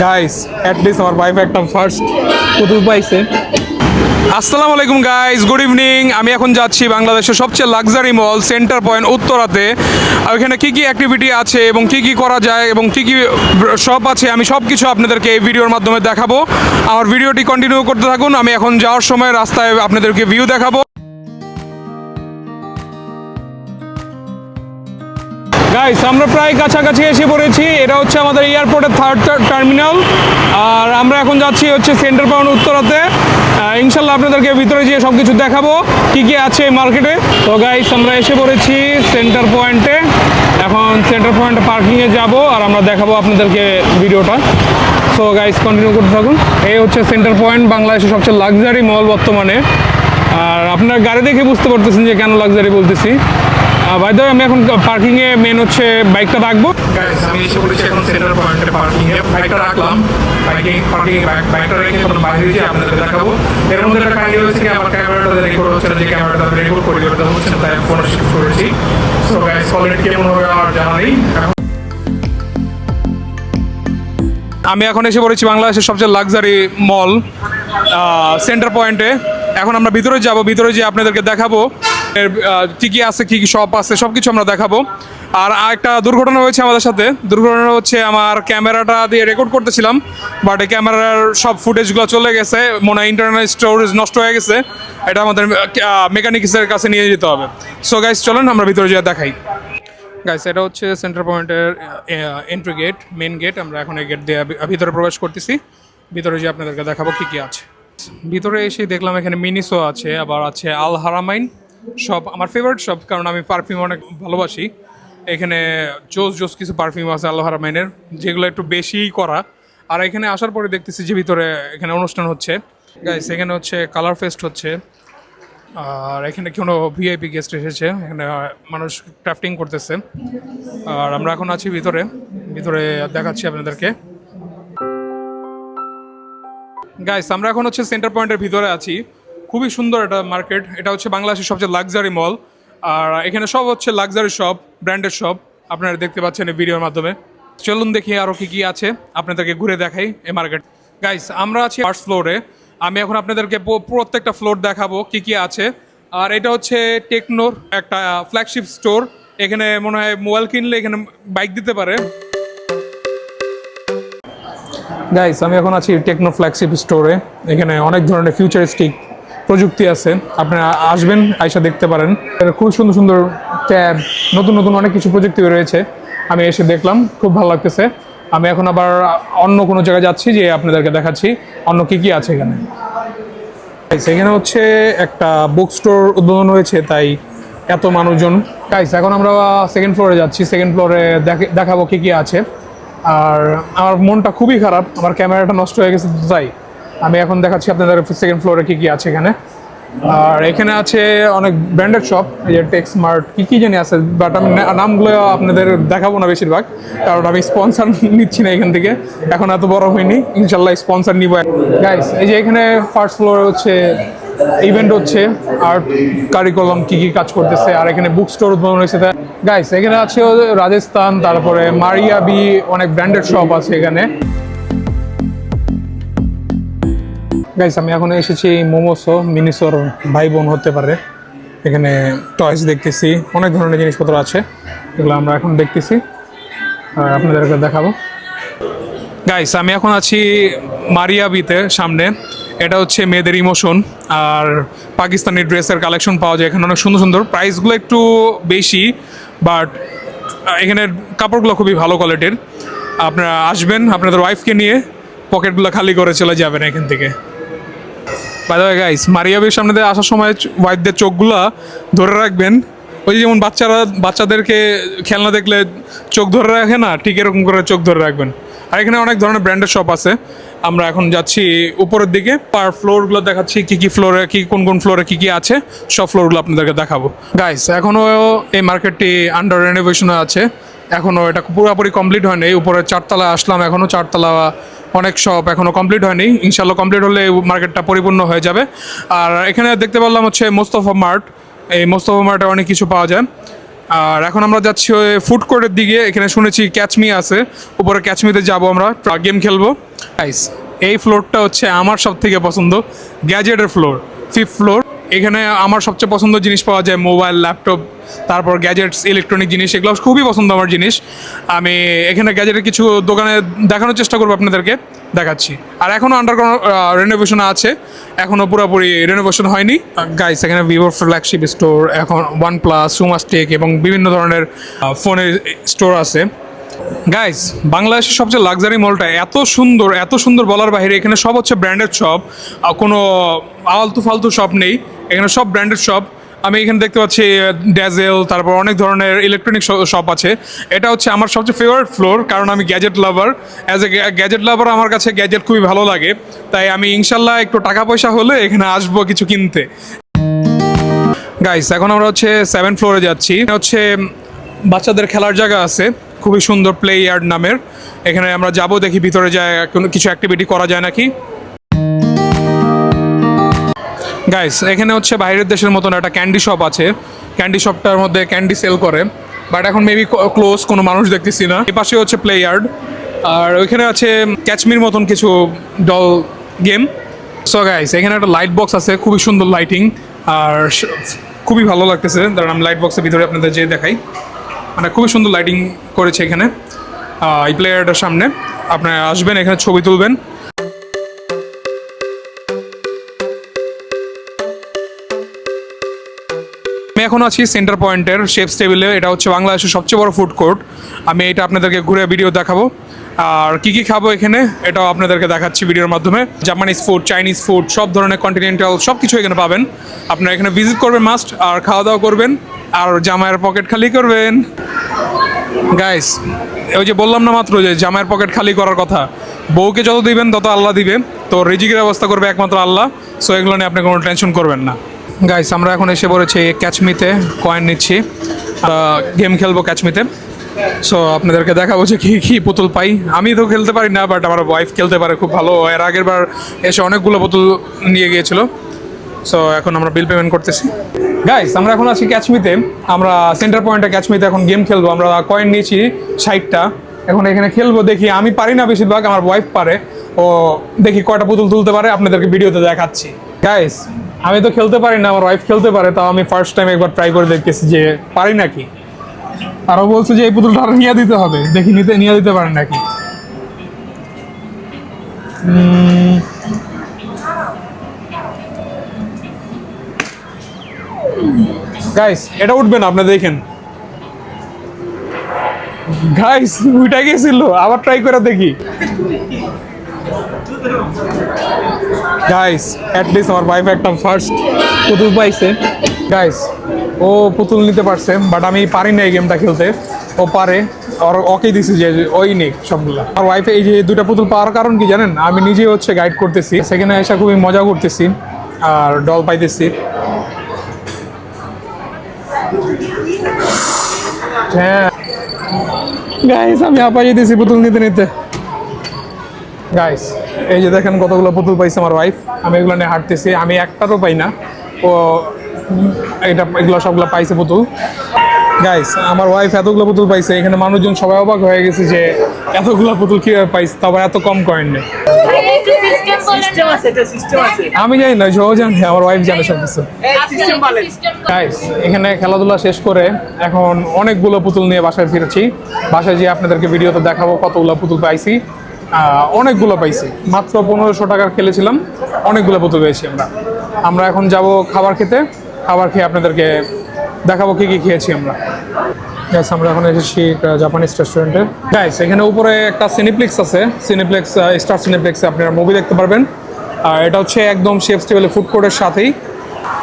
Guys at least আমার wife একটা first পুতুল পাইছে। আসসালামু আলাইকুম গাইস, গুড ইভিনিং। আমি এখন যাচ্ছি বাংলাদেশের সবচেয়ে লাক্সারি মল সেন্টার পয়েন্ট উত্তরাতে। ওইখানে কী কী অ্যাক্টিভিটি আছে এবং কী কী করা যায় এবং কী কী শপ আছে আমি সব কিছু আপনাদেরকে এই ভিডিওর মাধ্যমে দেখাবো। আমার ভিডিওটি কন্টিনিউ করতে থাকুন। আমি এখন যাওয়ার সময় রাস্তায় আপনাদেরকে ভিউ দেখাবো। গাইস আমরা প্রায় কাছাকাছি এসে পড়েছি। এটা হচ্ছে আমাদের এয়ারপোর্টের থার্ড টার্মিনাল, আর আমরা এখন যাচ্ছি হচ্ছে সেন্টার পয়েন্ট উত্তরাতে। ইনশাল্লাহ আপনাদেরকে ভিতরে যেয়ে সব কিছু দেখাবো কী কী আছে মার্কেটে। তো গাইস আমরা এসে পড়েছি সেন্টার পয়েন্টে। এখন সেন্টার পয়েন্টে পার্কিংয়ে যাব আর আমরা দেখাবো আপনাদেরকে ভিডিওটা। সো গাইস কন্টিনিউ করতে থাকুন। এই হচ্ছে সেন্টার পয়েন্ট, বাংলাদেশের সবচেয়ে লাক্সারি মল বর্তমানে। আর আপনার গাড়ি দেখে বুঝতে পারতেছেন যে কেন লাক্সারি বলতেছি। বাই দ্য ওয়ে আমি এখন পার্কিংয়ে মেন হচ্ছে বাইকটা রাখবো। আমি এসে বলেছি এখন সেন্টার পয়েন্টে পার্কিংয়ে বাইকটা রাখলাম। বাইকটা রেখে এখন বাইরে যেয়ে আপনাদের দেখাবো। এর মধ্যে একটা কাহিনী হয়েছে কি, আমার ক্যামেরাটা রেকর্ড হচ্ছে না, যে ক্যামেরাটা রেকর্ড করি ওটা হচ্ছে না, তাই ফোনে শিফট করেছি। সো গাইস কোয়ালিটি কেমন হবে আমার জানা নেই। আমি এখন এসে পড়েছি বাংলাদেশের সবচেয়ে লাক্সারি মল সেন্টার পয়েন্টে। এখন আমরা ভিতরে যাব, ভিতরে যেয়ে আপনাদেরকে দেখাবো কী কী আছে, কী কী শপ আছে, সব কিছু আমরা দেখাবো। আর একটা দুর্ঘটনা হয়েছে আমাদের সাথে। দুর্ঘটনা হচ্ছে আমার ক্যামেরাটা দিয়ে রেকর্ড করতেছিলাম, বাট এই ক্যামেরার সব ফুটেজগুলো চলে গেছে, মনে হয় ইন্টারনাল স্টোরেজ নষ্ট হয়ে গেছে। এটা আমাদের মেকানিক্সের কাছে নিয়ে যেতে হবে। সো গাইস চলেন আমরা ভিতরে যেয়ে দেখাই। গাইস এটা হচ্ছে সেন্টার পয়েন্টের এন্ট্রি গেট, মেন গেট। আমরা এখন এই গেট দিয়ে ভিতরে প্রবেশ করতেছি। ভিতরে যেয়ে আপনাদেরকে দেখাবো কী কী আছে। ভিতরে এসে দেখলাম এখানে মিনিসো আছে, আবার আছে আল হারামাইন শপ, আমার ফেভারিট শপ, কারণ আমি পারফিউম অনেক ভালোবাসি। এখানে জোস কিছু পারফিউম আছে আল হারামাইনের, যেগুলো একটু বেশিই করা। আর এখানে আসার পরে দেখতেছি যে ভিতরে এখানে অনুষ্ঠান হচ্ছে। গাইস এখানে হচ্ছে কালার ফেস্ট হচ্ছে, আর এখানে কোনো ভিআইপি গেস্ট এসেছে, এখানে মানুষ ক্রাফটিং করতেছে। আর আমরা এখন আছি ভিতরে, ভিতরে দেখাচ্ছি আপনাদেরকে। গাইস আমরা এখন হচ্ছে সেন্টার পয়েন্টের ভিতরে আছি। খুবই সুন্দর একটা মার্কেট। এটা হচ্ছে বাংলাদেশের সবচেয়ে লাক্সারি মল, আর এখানে সব হচ্ছে লাক্সারি শপ, ব্র্যান্ডেড শপ। আপনারা দেখতে পাচ্ছেন এই ভিডিওর মাধ্যমে। চলুন দেখি আরও কী কী আছে, আপনাদেরকে ঘুরে দেখাই এই মার্কেট। গাইস আমরা আছি ফার্স্ট ফ্লোরে। আমি এখন আপনাদেরকে প্রত্যেকটা ফ্লোর দেখাবো কী কী আছে। আর এটা হচ্ছে টেকনোর একটা ফ্ল্যাগশিপ স্টোর। এখানে মনে হয় মোবাইল কিনলে এখানে বাইক দিতে পারে। গাইস আমি এখন আছি টেকনো ফ্ল্যাগশিপ স্টোরে। এখানে অনেক ধরনের ফিউচারিস্টিক প্রযুক্তি আছে, আপনারা আসবেন আইসা দেখতে পারেন। খুব সুন্দর সুন্দর ট্যাব, নতুন নতুন অনেক কিছু প্রযুক্তি রয়েছে। আমি এসে দেখলাম, খুব ভালো লাগতেছে। আমি এখন আবার অন্য কোনো জায়গায় যাচ্ছি, যে আপনাদেরকে দেখাচ্ছি অন্য কী কী আছে এখানে। এখানে হচ্ছে একটা বুক স্টোর উদ্বোধন হয়েছে, তাই এত মানুষজন। গাইস এখন আমরা সেকেন্ড ফ্লোরে যাচ্ছি। সেকেন্ড ফ্লোরে দেখাবো কী কী আছে। আর আমার মনটা খুবই খারাপ, আমার ক্যামেরাটা নষ্ট হয়ে গেছে, তাই আমি এখন দেখাচ্ছি আপনাদের সেকেন্ড ফ্লোরে কী কী আছে এখানে। আর এখানে আছে অনেক ব্র্যান্ডেড শপ, এই যে টেক স্মার্ট কী কী জানি আছে, বাট আমি নামগুলো আপনাদের দেখাবো না বেশিরভাগ, কারণ আমি স্পন্সর নিচ্ছি না এখান থেকে, এখন এত বড় হয়নি। ইনশাল্লাহ স্পন্সর নিব। গাইস এই যে এখানে ফার্স্ট ফ্লোরে হচ্ছে ইভেন্ট হচ্ছে, আর্ট কারিকুলাম কী কী কাজ করতেছে। আর এখানে বুক স্টোর উদ্বোধন হয়েছে। গাইস এখানে আছে রাজস্থান, তারপরে মারিয়াবি, অনেক ব্র্যান্ডেড শপ আছে এখানে। গাইস আমি এখন এসেছি মোমোসো, মিনিসোর ভাই বোন হতে পারে। এখানে টয়েস দেখতেছি, অনেক ধরনের জিনিসপত্র আছে, এগুলো আমরা এখন দেখতেছি আর আপনাদেরকে দেখাবো। গাইস আমি এখন আছি মারিয়াবিতে সামনে। এটা হচ্ছে মেয়েদের ইমোশন আর পাকিস্তানি ড্রেসের কালেকশন পাওয়া যায় এখানে, অনেক সুন্দর সুন্দর। প্রাইসগুলো একটু বেশি, বাট এখানের কাপড়গুলো খুবই ভালো কোয়ালিটির। আপনারা আসবেন আপনাদের ওয়াইফকে নিয়ে, পকেটগুলো খালি করে চলে যাবেন এখান থেকে। বাই দ্য ওয়ে গাইস মারিয়াবির সামনে দিয়ে আসার সময় ওয়াইফদের চোখগুলো ধরে রাখবেন। ওই যেমন বাচ্চাদেরকে খেলনা দেখলে চোখ ধরে রাখে না, ঠিক এরকম করে চোখ ধরে রাখবেন। আর এখানে অনেক ধরনের ব্র্যান্ডেড শপ আছে। আমরা এখন যাচ্ছি উপরের দিকে, পার ফ্লোরগুলো দেখাচ্ছি কী কী ফ্লোরে কোন ফ্লোরে কী কী আছে, সব ফ্লোরগুলো আপনাদেরকে দেখাবো। গাইস এখনও এই মার্কেটটি আন্ডার রেনোভেশনে আছে, এখনও এটা পুরোপুরি কমপ্লিট হয়নি। উপরে চারতলায় আসলাম, এখনও চারতলা অনেক শপ এখনও কমপ্লিট হয়নি। ইনশাল্লাহ কমপ্লিট হলে মার্কেটটা পরিপূর্ণ হয়ে যাবে। আর এখানে দেখতে পারলাম হচ্ছে মোস্তফা মার্ট। এই মোস্তফা মার্টে অনেক কিছু পাওয়া যায়। আর এখন আমরা যাচ্ছি ফুড কোর্টের দিকে। এখানে শুনেছি ক্যাচমি আছে, উপরে ক্যাচমিতে যাব আমরা, গেম খেলবো। গাইস এই ফ্লোরটা হচ্ছে আমার সব থেকে পছন্দ, গ্যাজেটের ফ্লোর, 5th ফ্লোর। এখানে আমার সবচেয়ে পছন্দ জিনিস পাওয়া যায়, মোবাইল, ল্যাপটপ, তারপর গ্যাজেটস, ইলেকট্রনিক জিনিস, এগুলো খুবই পছন্দ আমার জিনিস। আমি এখানে গ্যাজেটের কিছু দোকানে দেখানোর চেষ্টা করবো, আপনাদেরকে দেখাচ্ছি। আর এখনও আন্ডার রেনোভেশন আছে, এখনও পুরোপুরি রেনোভেশন হয়নি। গাইস এখানে ভিভোর ফ্ল্যাগশিপ স্টোর, এখন OnePlus, সুমাস্টেক এবং বিভিন্ন ধরনের ফোনের স্টোর আছে। গাইস বাংলাদেশের সবচেয়ে লাক্সারি মলটা এত সুন্দর, এত সুন্দর বলার বাইরে। এখানে সব হচ্ছে ব্র্যান্ডেড শপ, কোনো আলতু ফালতু শপ নেই, এখানে সব ব্র্যান্ডেড শপ। আমি এখানে দেখতে পাচ্ছি ড্যাজেল, তারপর অনেক ধরনের ইলেকট্রনিক শপ আছে। এটা হচ্ছে আমার সবচেয়ে ফেভারিট ফ্লোর, কারণ আমি gadget lover. As a gadget lover আমার কাছে গ্যাজেট খুবই ভালো লাগে, তাই আমি ইনশাল্লাহ একটু টাকা পয়সা হলে এখানে আসবো কিছু কিনতে। গাইস এখন আমরা হচ্ছে 7th ফ্লোরে যাচ্ছি। হচ্ছে বাচ্চাদের খেলার জায়গা আছে, খুবই সুন্দর, প্লে ইয়ার্ড নামের। এখানে আমরা যাব, দেখি ভিতরে যায় কোনো কিছু অ্যাক্টিভিটি করা যায় নাকি। গাইস এখানে হচ্ছে বাইরের দেশের মতন একটা ক্যান্ডি শপ আছে, ক্যান্ডি শপটার মধ্যে ক্যান্ডি সেল করে, বাট এখন মেবি ক্লোজ, কোনো মানুষ দেখতেছি না। এই পাশে হচ্ছে প্লে ইয়ার্ড, আর ওইখানে আছে ক্যাচমির মতন কিছু ডল গেম। সো গাইস এখানে একটা লাইট বক্স আছে, খুবই সুন্দর লাইটিং, আর খুবই ভালো লাগতেছে। দাঁড়ান আমি লাইট বক্সের ভিতরে আপনাদের যে দেখাই, মানে খুবই সুন্দর লাইটিং করেছে এখানে। এই প্লেয়ারটার সামনে আপনারা আসবেন, এখানে ছবি তুলবেন। আমি এখন আছি সেন্টার পয়েন্টের শেফস টেবিলে। এটা হচ্ছে বাংলাদেশের সবচেয়ে বড় ফুড কোর্ট। আমি এটা আপনাদেরকে ঘুরে ভিডিও দেখাবো, আর কি কি খাবো এখানে এটাও আপনাদেরকে দেখাচ্ছি ভিডিওর মাধ্যমে। জাপানিজ ফুড, চাইনিজ ফুড, সব ধরনের কন্টিনেন্টাল সব কিছু এখানে পাবেন। আপনারা এখানে ভিজিট করবেন মাস্ট, আর খাওয়া দাওয়া করবেন, আর জামাইয়ের পকেট খালি করবেন। গাইস ওই যে বললাম না মাত্র যে জামাইয়ের পকেট খালি করার কথা, বউকে যত দিবেন তত আল্লাহ দিবে, তো রিজিকের ব্যবস্থা করবে একমাত্র আল্লাহ। সো এগুলো নিয়ে আপনি কোনো টেনশন করবেন না। গাইস আমরা এখন এসে পড়েছি ক্যাচমিতে, কয়েন নিচ্ছি, গেম খেলবো ক্যাচমিতে। সো আপনাদেরকে দেখাবো যে কী কী পুতুল পাই। আমি তো খেলতে পারি না, বাট আমার ওয়াইফ খেলতে পারে খুব ভালো। এর আগের বার এসে অনেকগুলো পুতুল নিয়ে গিয়েছিল। সো এখন আমরা বিল পেমেন্ট করতেছি। গাইস আমরা এখন আছি ক্যাচমিতে, আমরা সেন্টার পয়েন্টে ক্যাচমিতে এখন গেম খেলবো। আমরা কয়েন নিয়েছি 60টা, এখন এখানে খেলবো। দেখি, আমি পারি না বেশিরভাগ, আমার ওয়াইফ পারে, ও দেখি কয়টা পুতুল তুলতে পারে, আপনাদেরকে ভিডিওতে দেখাচ্ছি। গাইস আমি তো খেলতে পারি না, আমার ওয়াইফ খেলতে পারে, তাও আমি ফার্স্ট টাইম একবার ট্রাই করে দেখতেছি যে পারি নাকি। আরও বলছে যে এই পুতুলটা আরো নিয়ে দিতে হবে, দেখি নিয়ে দিতে পারেন নাকি। গাইস এটা উঠবে না, আপনি দেখেন। গাইস উইটা গেছিল, আবার ট্রাই করে দেখি। গাইস অ্যাটলিস্ট আমার ওয়াইফ একটা ফার্স্ট পুতুল পাইছে। গাইস ও পুতুল নিতে পারছে, বাট আমি পারি না এই গেমটা খেলতে, ও পারে। আর ওকে দিছি যে ওই নেই সবগুলা। আর ওয়াইফে এই যে দুটা পুতুল পাওয়ার কারণ কি জানেন, আমি নিজে হচ্ছে গাইড করতেছি, সেখানে এসে খুবই মজা করতেছি আর ডল পাইতেছি। হ্যাঁ গাইস আমি হাঁপাই দিয়েছি পুতুল নিতে নিতে। গাইস এই যে দেখেন কতগুলো পুতুল পাইছে আমার ওয়াইফ, আমি এগুলো নিয়ে হাঁটতেছি, আমি একটারও পাই না, ও এগুলো সবগুলো পাইছে পুতুল। গাইস আমার ওয়াইফ এতগুলো পুতুল পাইছে, এখানে মানুষজন সবাই অবাক হয়ে গেছে যে এতগুলো পুতুল কিভাবে পাইছে, তবে এত কম কয়েন নেই। আমি জানি না, ও জানে, আমার ওয়াইফ জানে সব কিছু। গাইস এখানে খেলাধুলা শেষ করে এখন অনেকগুলো পুতুল নিয়ে বাসায় ফিরেছি। বাসায় যেয়ে আপনাদেরকে ভিডিওতে দেখাবো কতগুলো পুতুল পাইছি। অনেকগুলো পাইছি, মাত্র 1500 টাকার খেলেছিলাম, অনেকগুলো পুতুল পেয়েছি আমরা। আমরা এখন যাব খাবার খেতে, খাবার খেয়ে আপনাদেরকে দেখাবো কি কি খেয়েছি আমরা। গাইস আমরা এখন এসেছি জাপানিজ রেস্টুরেন্টে। গাইস এখানে উপরে একটা সিনেপ্লেক্স আছে, সিনেপ্লেক্স স্টার সিনেপ্লেক্সে আপনারা মুভি দেখতে পারবেন। আর এটা হচ্ছে একদম শেফস টেবিলে ফুড কোর্টের সাথেই।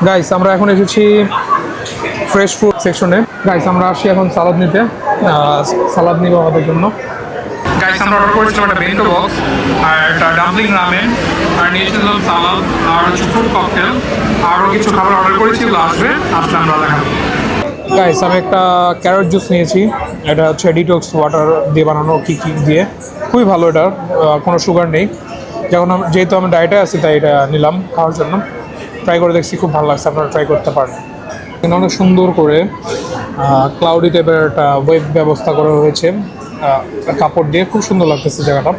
গাইস আমরা এখন এসেছি ফ্রেশ ফুড সেকশনে। গাইস আমরা আসি এখন সালাদ নিতে, সালাদ নিব আমাদের জন্য। গাইস আমরা অর্ডার করেছিলাম একটা বেন্টো বক্স, আর একটা ডাম্পলিং রামেন, আর নিয়েছিলাম সালাদ, আর হচ্ছে ফুড ককটেল, আরও কিছু খাবার অর্ডার করেছি, এগুলো আসবে আমরা দেখাবো। গাইস আমি একটা ক্যারট জুস নিয়েছি, এটা হচ্ছে ডিটক্স ওয়াটার দিয়ে বানানো, কি দিয়ে খুবই ভালো, এটা কোনো সুগার নেই। যেহেতু আমি ডায়েটে আছি তাই এটা নিলাম খাওয়ার জন্য, ট্রাই করে দেখছি, খুব ভালো লাগছে, আপনারা ট্রাই করতে পারেন। এখানে অনেক সুন্দর করে ক্লাউডি টাইপের একটা ওয়েব ব্যবস্থা করা হয়েছে কাপড় দিয়ে, খুব সুন্দর লাগতেছে জায়গাটা।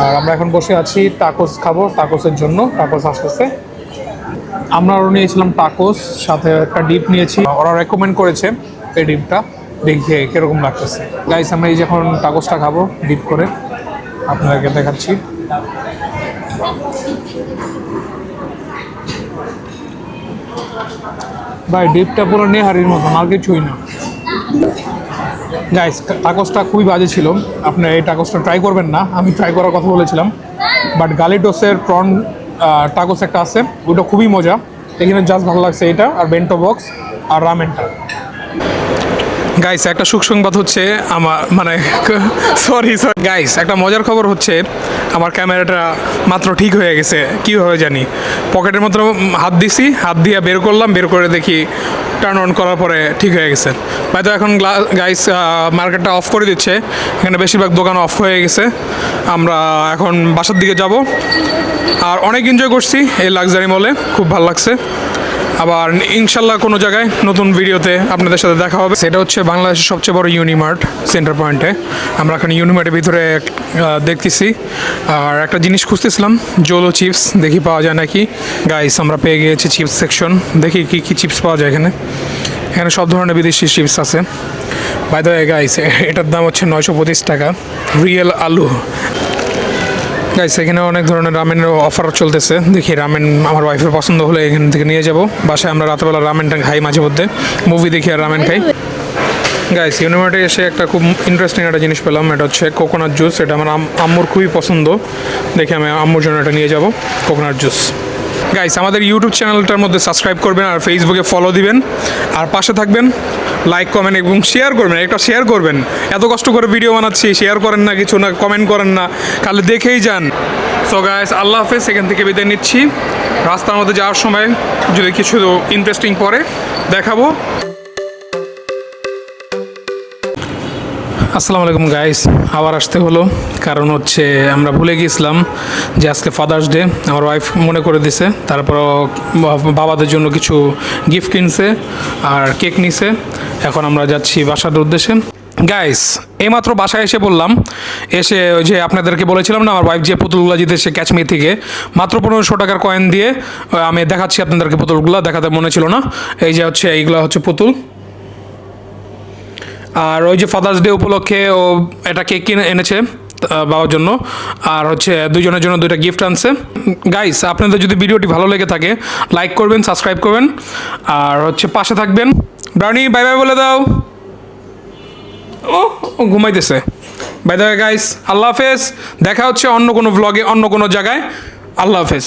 আর আমরা এখন বসে আছি টাকোস খাবো, টাকোসের জন্য টাকোস আসতেছে। আমরা আরও নিয়েছিলাম টাকোস, সাথে একটা ডিপ নিয়েছি, ওরা রেকমেন্ড করেছে এই ডিপটা, দেখে কীরকম লাগতেছে। গাইস আমরা এই যখন টাকোসটা খাবো ডিপ করে আপনাদেরকে দেখাচ্ছি। ভাই ডিপটা পুরো নেহারির মতন, আর কিছুই না। গাইস টাকোসটা খুবই বাজে ছিল, আপনি এই টাকোসটা ট্রাই করবেন না, আমি ট্রাই করার কথা বলেছিলাম। বাট গালিটোসের প্রন টাকোস একটা আছে, ওটা খুবই মজা। এখানে জাস্ট ভালো লাগছে এটা, আর বেন্টো বক্স আর রামেনটা। গাইস একটা সুখ সংবাদ হচ্ছে আমার, মানে সরি গাইস, একটা মজার খবর হচ্ছে আমার ক্যামেরাটা মাত্র ঠিক হয়ে গেছে। কীভাবে জানি, পকেটের মধ্যে হাত দিছি, হাত দিয়ে বের করলাম, বের করে দেখি টার্ন অন করার পরে ঠিক হয়ে গেছে। হয়তো এখন গাইস মার্কেটটা অফ করে দিচ্ছে, এখানে বেশিরভাগ দোকান অফ হয়ে গেছে। আমরা এখন বাসার দিকে যাব। আর অনেক এনজয় করছি এই লাক্সারি মলে, খুব ভালো লাগছে। আবার ইনশাল্লাহ কোনো জায়গায় নতুন ভিডিওতে আপনাদের সাথে দেখা হবে। সেটা হচ্ছে বাংলাদেশের সবচেয়ে বড় ইউনিমার্ট সেন্টার পয়েন্টে। আমরা এখন ইউনিমার্টের ভিতরে দেখতেছি, আর একটা জিনিস খুঁজতেছিলাম, জোলো চিপস, দেখি পাওয়া যায় নাকি। গাইস আমরা পেয়ে গিয়েছি চিপস সেকশন, দেখি কী কী চিপস পাওয়া যায় এখানে। এখানে সব ধরনের বিদেশি চিপস আছে। বাই দ্য ওয়ে গাইস, এটার দাম হচ্ছে 925 টাকা, রিয়েল আলু। গাইস এখানে অনেক ধরনের রামেনের অফার চলতেছে, দেখি রামেন আমার ওয়াইফের পছন্দ হলে এখান থেকে নিয়ে যাব বাসায়। আমরা রাতেবেলা রামেনটা খাই, মাঝে মধ্যে মুভি দেখি আর রামেন খাই। গাইস ইউনিমার্টে এসে একটা খুব ইন্টারেস্টিং একটা জিনিস পেলাম, এটা হচ্ছে কোকোনাট জুস। এটা আমার আম্মুর খুবই পছন্দ, দেখে আমি আম্মুর জন্য এটা নিয়ে যাব, কোকোনাট জুস। গাইস আমাদের ইউটিউব চ্যানেলটার মধ্যে সাবস্ক্রাইব করবেন, আর ফেসবুকে ফলো দিবেন, আর পাশে থাকবেন, লাইক কমেন্ট এবং শেয়ার করবেন। একটা শেয়ার করবেন, এত কষ্ট করে ভিডিও বানাচ্ছি, শেয়ার করেন না, কিছু না, কমেন্ট করেন না, খালি দেখেই যান। সো গাইস আল্লাহ হাফেজ, এখান থেকে বিদায় নিচ্ছি। রাস্তার মধ্যে যাওয়ার সময় যদি কিছু ইন্টারেস্টিং পড়ে দেখাবো। আসসালামু আলাইকুম গাইস, আবার আসতে হলো, কারণ হচ্ছে আমরা ভুলে গিয়েছিলাম যে আজকে ফাদার্স ডে। আমার ওয়াইফ মনে করে দিছে, তারপরও বাবাদের জন্য কিছু গিফট কিনছে আর কেক নিছে। এখন আমরা যাচ্ছি বাসার উদ্দেশ্যে। গাইস এইমাত্র বাসায় এসে বললাম, এসে ওই যে আপনাদেরকে বলেছিলাম না আমার ওয়াইফ যে পুতুলগুলো জিতেছে ক্যাচমি থেকে, মাত্র 1500 টাকার কয়েন দিয়ে আমি দেখাচ্ছি আপনাদেরকে। পুতুলগুলো দেখাতে মনে ছিল না, এই যে হচ্ছে এইগুলো হচ্ছে পুতুল। আর ওই যে ফাদার্স ডে উপলক্ষে ও এটা কেক কিনে এনেছে বাবার জন্য, আর হচ্ছে দুজনের জন্য দুইটা গিফট আনছে। গাইস আপনাদের যদি ভিডিওটি ভালো লেগে থাকে লাইক করবেন, সাবস্ক্রাইব করবেন, আর হচ্ছে পাশে থাকবেন। ব্রাউনি বাই বাই বলে দাও। ও ঘুমাইতেছে। বাই দ্য ওয়ে গাইস আল্লাহ হাফেজ, দেখা হচ্ছে অন্য কোনো ব্লগে, অন্য কোনো জায়গায়। আল্লাহ হাফেজ।